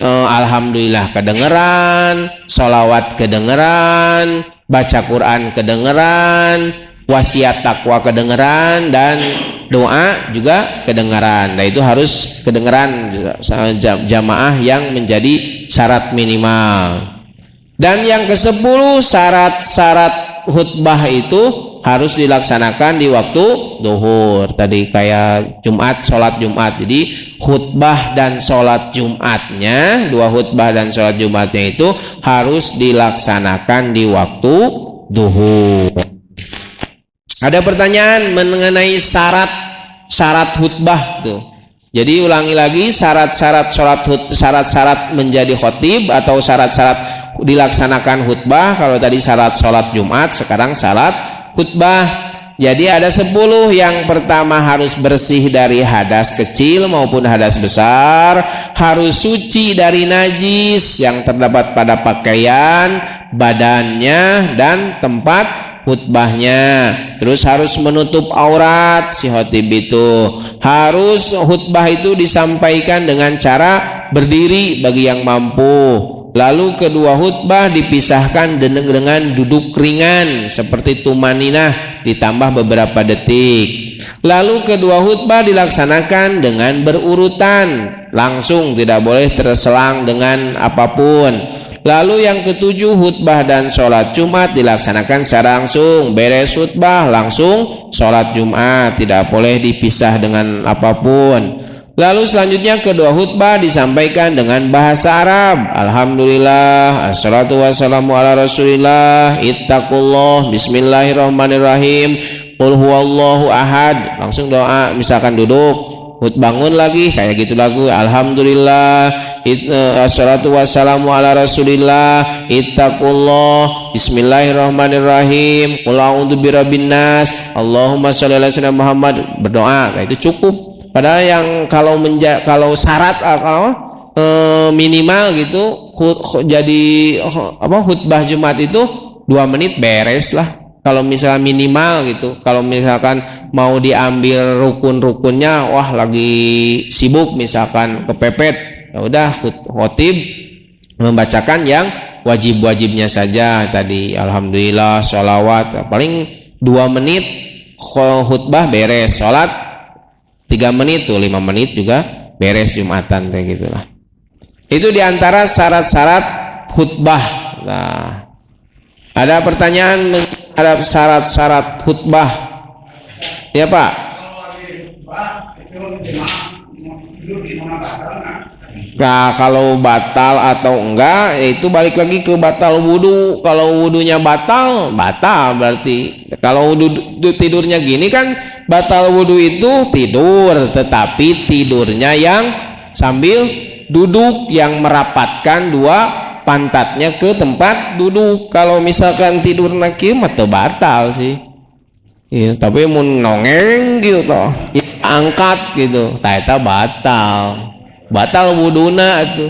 alhamdulillah kedengeran, sholawat kedengeran, baca Quran kedengeran, wasiat takwa kedengeran, dan doa juga kedengaran. Nah itu harus kedengaran jamaah yang menjadi syarat minimal. Dan yang ke-10, syarat-syarat khutbah itu harus dilaksanakan di waktu duhur. Tadi kayak Jumat, sholat Jumat. Jadi khutbah dan sholat Jumatnya, 2 khutbah dan sholat Jumatnya itu harus dilaksanakan di waktu duhur. Ada pertanyaan mengenai syarat khutbah tuh. Jadi ulangi lagi, syarat-syarat menjadi khotib atau syarat-syarat dilaksanakan khutbah. Kalau tadi syarat sholat Jumat, sekarang syarat khutbah. Jadi ada 10. Yang pertama harus bersih dari hadas kecil maupun hadas besar, harus suci dari najis yang terdapat pada pakaian, badannya, dan tempat khutbahnya. Terus harus menutup aurat si khotib itu. Harus khutbah itu disampaikan dengan cara berdiri bagi yang mampu. Lalu kedua khutbah dipisahkan dengan duduk ringan seperti tumaninah ditambah beberapa detik. Lalu kedua khutbah dilaksanakan dengan berurutan, langsung, tidak boleh terselang dengan apapun. Lalu yang ketujuh, khutbah dan sholat Jumat dilaksanakan secara langsung. Beres khutbah langsung sholat Jumat, tidak boleh dipisah dengan apapun. Lalu selanjutnya kedua khutbah disampaikan dengan bahasa Arab. Alhamdulillah, assalatu wassalamu ala rasulillah, ittaqullah, bismillahirrahmanirrahim, qul huwallahu ahad. Langsung doa, misalkan duduk, bangun lagi kayak gitu lagu. Alhamdulillah, assalatu wassalamu ala rasulillah, ittaqullah, bismillahirrahmanirrahim, qul a'udzu birabbin nas, Allahumma sholli ala sayyidina Muhammad. Berdoa, nah itu cukup. Padahal yang kalau syarat minimal gitu jadi khutbah Jumat itu 2 menit beres lah. Kalau misalnya minimal gitu. Kalau misalkan mau diambil rukun-rukunnya, wah lagi sibuk misalkan kepepet, ya udah khotib membacakan yang wajib-wajibnya saja tadi. Alhamdulillah, sholawat, paling 2 menit khutbah beres. Sholat 3 menit tuh, 5 menit juga beres Jumatan kayak gitulah. Itu diantara syarat-syarat khutbah. Nah, ada pertanyaan terhadap syarat-syarat khutbah? Ya Pak. Nah, kalau batal atau enggak, itu balik lagi ke batal wudu. Kalau wudunya batal berarti. Kalau wudu tidurnya gini kan, batal wudu itu tidur, tetapi tidurnya yang sambil duduk, yang merapatkan dua pantatnya ke tempat duduk. Kalau misalkan tidur nakir mah teu batal sih. Iya, tapi mun nongeng gitu toh, angkat gitu, tah eta batal. Batal wuduna atuh.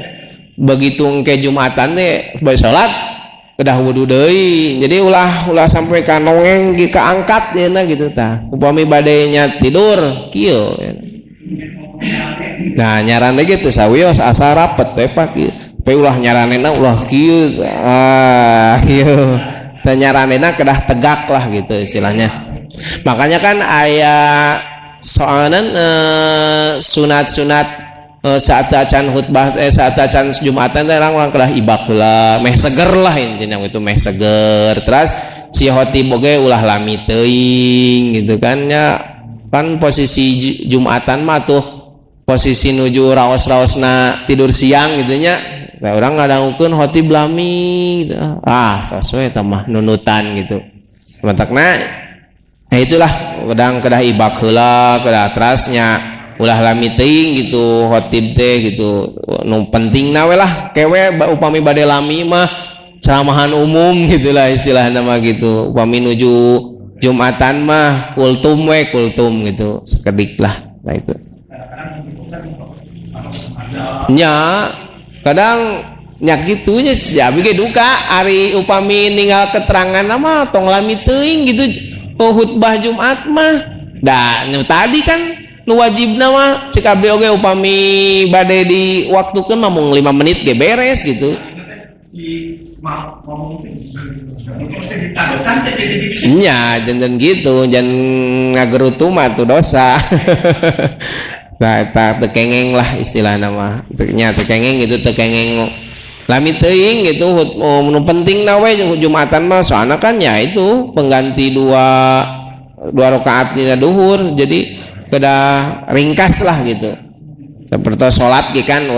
Begitu engke Jumatan teh bae salat kedah wudu deui. Jadi ulah sampai ka nongeng ge kaangkat yeuna gitu tah. Upami bade nya tidur kieu. Nah, nyaran lagi teh sawios asa rapet we Pak kieu. Pe ulah nyaranena ulah kieu. Kieu. Teh nyaranena kedah tegak lah gitu istilahnya. Makanya kan aya soalan sunat-sunat saat acan khutbah saat acan Jumatan teh orang kedah ibak heula meh seger lah intinya itu meh seger. Terus si khotib oge ulah lami teuing gitu kan ya. Kan posisi Jumatan mah tuh posisi nuju raos-raosna tidur siang gitu nya. Nah, orang ngadangukeun khotib lami gitu. Tos we tah mah nunutan gitu. Matakna nah itulah kadang kedah ibak heula kedah terasnya ulah lami teuing gitu khotib teh gitu. Nu pentingna we lah kewe upami bade lami mah ceramahan umum gitulah istilahna mah gitu. Upami nuju Jumatan mah kultum gitu sekedik lah. Nah itu nya kadang nyak gitunya siabi ge duka ari upami ninggal keterangan mah tong lami teuing gitu khutbah Jumat mah. Da nu tadi kan nu wajibna mah cek abdi oge upami bade di waktukeun mah mung 5 menit ge beres gitu. Nya jangan gitu, jangan ngagerutu mah tuh dosa. Nah, eta teu kengeng lah istilahna mah. Nya teu kengeng gitu, teu kengeng lami teuing gitu. Nu pentingna we Jumatan mah soalna kan ya itu pengganti dua rakaat dina duhur. Jadi kedah ringkas lah gitu. Seperti sholat kan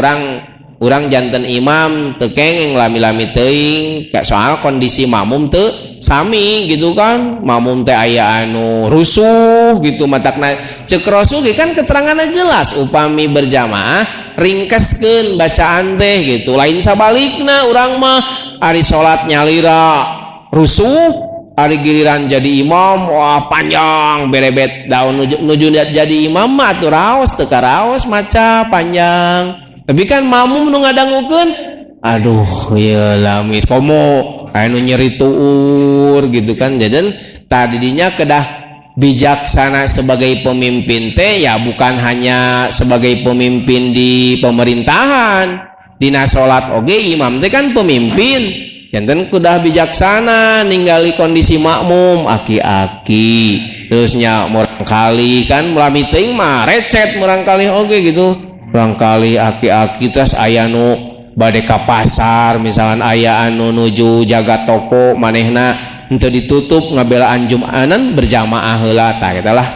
orang janten imam teu kengeng lami-lami teuing soal kondisi makmum teu sami gitu kan. Makmum teh aya anu rusuh gitu matakna cek Rasul kan keteranganna jelas upami berjamaah ringkeskeun bacaan teh gitu. Lain sabalikna urang mah ari sholat nyalira rusuh ari giliran jadi imam wah panjang berebet daun nuju jadi imam mah atuh raos teu karaos maca panjang. Tapi kan makmum nu ngadangukeun aduh ya lamit komo anu nyeri tuur gitu kan. Jadi tadinya kedah bijaksana sebagai pemimpin teh ya bukan hanya sebagai pemimpin di pemerintahan, dina salat oge imam teh kan pemimpin. Janten kudah bijaksana ningali kondisi makmum aki-aki terusnya murang kali kan mulami teuing mah recet murang kali oge gitu murang kali aki-aki terus aya nu bade ka pasar misalkan aya anu nuju jaga toko manehna henteu ditutup ngabelaan Jum'anan berjamaah heula tah eta lah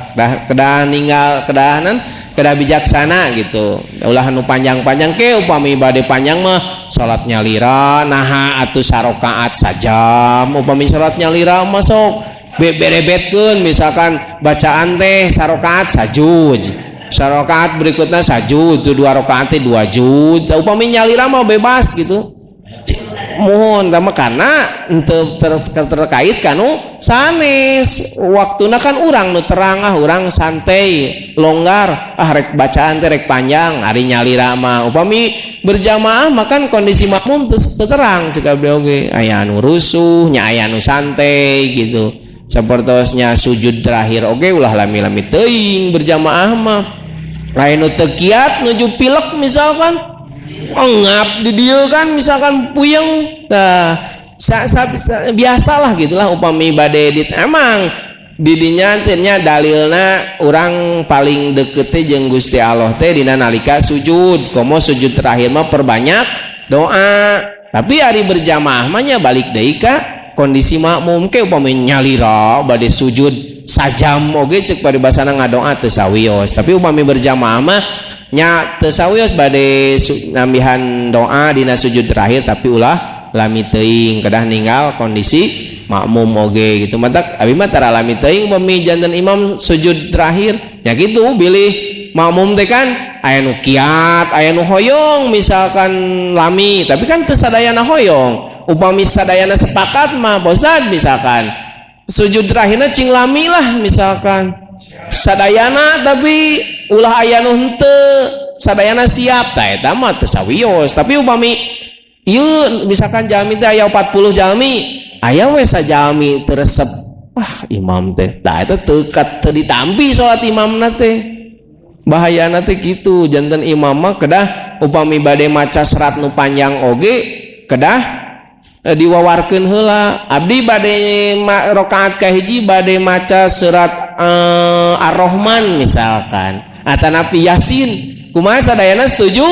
kedah ninggal kedahanan kedah bijaksana gitu. Ulah anu panjang-panjang ke upami bade panjang mah salat nyalira naha atuh sarakaat sajam upami salat nyalira mah sok berebetkeun misalkan bacaan teh sarakaat sajud sarakaat berikutnya sajud itu 2 rakaat teh 2 juz upami nyalira mah bebas gitu mohon sama karena terkait kanu sanes waktuna kan urang nu terang urang santai longgar rek bacaan teh rek panjang ari nyalira mah upami berjamaah makan kondisi makmum teu terang ceuk abdi oge aya anu rusuh nya aya anu santai gitu sapertosnya sujud terakhir oge ulah lami-lami teuing berjamaah mah lain nu teu kiat nuju pilek misalkan ngap di dia kan misalkan puyeng biasalah gitulah upami bade dit emang didinya nya dalilna orang paling deket teh jeung Gusti Allah teh dina nalika sujud komo sujud terakhir mah perbanyak doa tapi hari berjamaah mah nya balik deui ka kondisi makmum ke upami nyalira bade sujud sajam oge ceuk paribasana ngadoa teu sawios tapi upami berjamaah mah nya teu sawios bade nambihan doa dina sujud terakhir tapi ulah lami teuing kedah ninggal kondisi makmum oge gitu matak abi mah tara lami teuing upami janten imam sujud terakhir nya gitu bilih makmum teh kan aya nu kiat aya nu hoyong misalkan lami tapi kan teu sadayana hoyong upami sadayana sepakat mah Pak Ustad misalkan sujud terakhirna cing lami lah misalkan sadayana tapi ulah aya nu henteu sadayana siap tah eta mah teu sawios tapi upami ieu misalkan jalmi teh aya 40 jalmi aya we sajalmi teu resep imam teh tah eta teu ditampi salat imamna teh bahayana teh kitu janten imam mah kedah upami bade maca serat nu panjang oge kedah diwawarkeun heula abdi bade rakaat kahiji bade maca surat Ar-Rahman misalkan atanapi Yasin kumaha sadayana setuju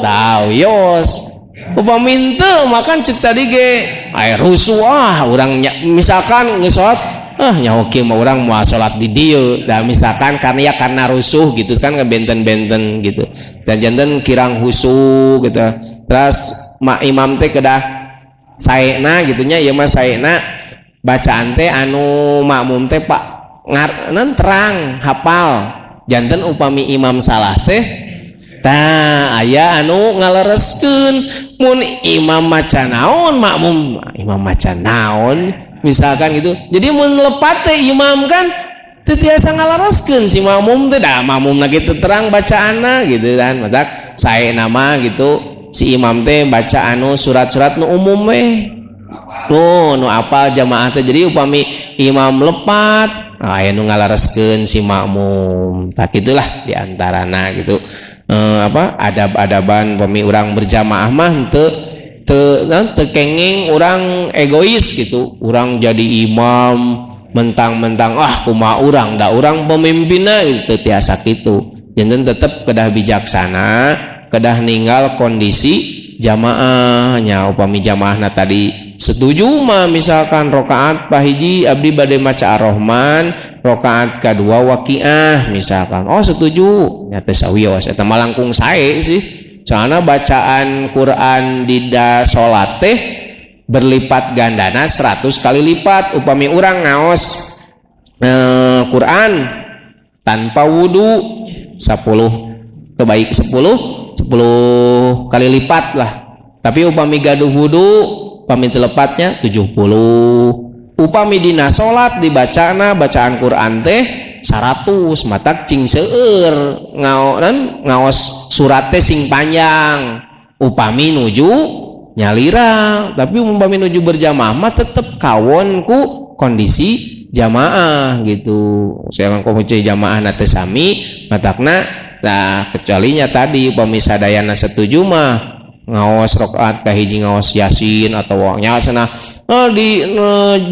tau yos upami henteu makan cek tadi ge aya rusuh urang misalkan geus salat nyaho kieu mah urang moal salat di dieu da misalkan karena rusuh gitu kan benten-benten gitu dan janten kirang husu gitu terus imam teh kedah saena gitunya ieu mah saena bacaan teh anu makmum teh pak ngarnan terang hafal janten upami imam salah teh tah aya anu ngalereskeun mun imam maca naon makmum imam maca naon misalkan gitu jadi mun lepat teh imam kan teu tiasa ngalereskeun si makmum teh da makmum lagi teu terang bacaanna gitu kan matak saena mah gitu si imam teh baca anu surat-surat nu umum we nu apal jamaah teh jadi upami imam lepat aya nu ngalareskeun si makmum tak gitulah diantarana gitu adab-adaban upami urang berjamaah mah teu kenging urang egois gitu urang jadi imam mentang-mentang kumaha urang da urang pemimpinna gitu tiasa kitu janten tetep kedah bijaksana kedah ninggal kondisi jamaahnya upami jamaahna tadi setuju mah misalkan rakaat pahiji abdi bade maca Ar-Rahman rakaat kadua waqiah misalkan setuju nya teh sawios eta mah langkung sae sih soalna bacaan Quran di salat teh berlipat gandana 100 kali lipat upami urang ngaos Quran tanpa wudu 10 kebaik 10 kali lipat lah tapi upami gaduh wudu upami telepatnya 70 upami dina salat dibacana bacaan Quran teh 100 matak cing seueur ngaos surat teh sing panjang upami nuju nyalira, tapi upami nuju berjamaah mah tetep kawon ku kondisi jamaah gitu. Saya kondisi jamaah nate sami matakna. Nah kecualinya tadi upami sadayana setuju mah ngawas rakaat kahiji ngawas Yasin atau nya cenah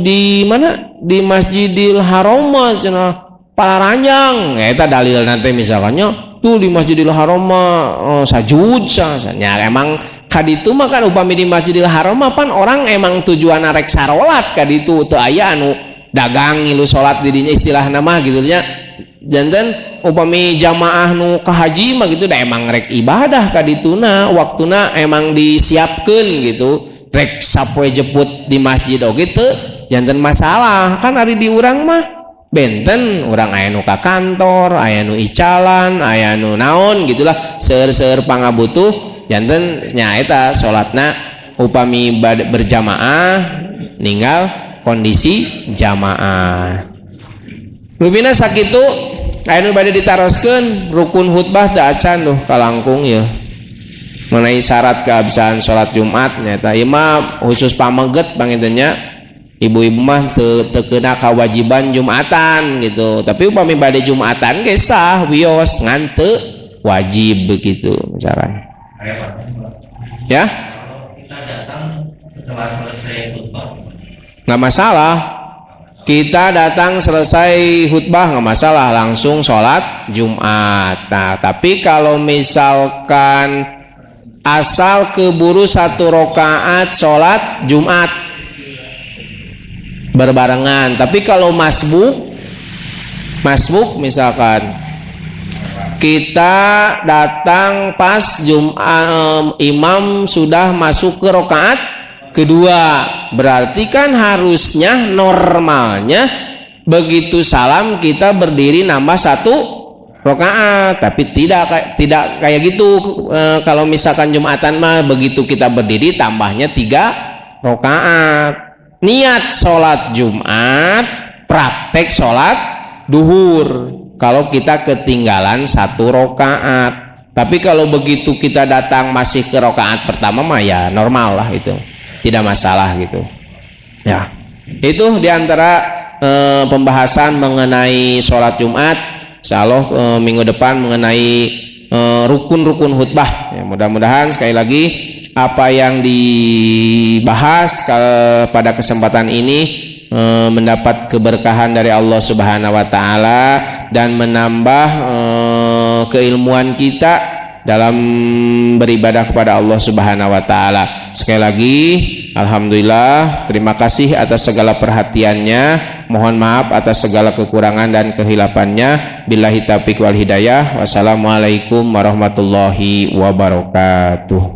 di mana di Masjidil Haram cenah palaranjang eta dalil nanti misalkannya tuh di Masjidil Haram sajud nya emang kaditu mah kan upami di Masjidil Haram pan orang emang tujuan arek sarolat kaditu teu aya anu dagang ngilu salat di dinya istilahna mah gitu nya. Janten upami jamaah nu ka haji mah gitu da emang rek ibadah kadituna waktuna emang disiapkeun gitu rek sapoe jeput di masjid oge teu janten masalah kan ari di urang mah benten urang aya nu ka kantor aya nu icalan aya nu naon gitulah seueur-seueur pangabutuh janten nya eta salatna upami berjamaah ninggal kondisi jamaah. Rubina sakitu anu bade ditaroskeun rukun khutbah teu acan duh kalangkung ya mengenai syarat keabsahan salat Jumat nyata ieu mah khusus pameget pangintennya ibu-ibu mah teu kena kewajiban Jumatan gitu tapi upami bade Jumatan ge sah wios ngan teu wajib begitu misalkan ya kita datang setelah selesai khutbah nggak masalah. Kita datang selesai khutbah nggak masalah langsung sholat Jumat. Nah tapi kalau misalkan asal keburu 1 rakaat sholat Jumat berbarengan, tapi kalau masbuk misalkan kita datang pas imam sudah masuk ke rakaat kedua, berarti kan harusnya normalnya begitu salam kita berdiri nambah 1 rakaat, tapi tidak kayak gitu. Kalau misalkan Jumatan mah begitu kita berdiri tambahnya 3 rakaat. Niat sholat Jumat, praktek sholat duhur. Kalau kita ketinggalan 1 rakaat, tapi kalau begitu kita datang masih ke rakaat pertama mah ya normal lah itu. Tidak masalah gitu ya. Itu diantara pembahasan mengenai sholat Jumat. Insyaallah minggu depan mengenai rukun-rukun khutbah ya, mudah-mudahan sekali lagi apa yang dibahas pada kesempatan ini mendapat keberkahan dari Allah Subhanahu wa taala dan menambah keilmuan kita dalam beribadah kepada Allah Subhanahu wa taala. Sekali lagi alhamdulillah, terima kasih atas segala perhatiannya. Mohon maaf atas segala kekurangan dan kehilafannya. Billahi taufiq wal hidayah. Wassalamualaikum warahmatullahi wabarakatuh.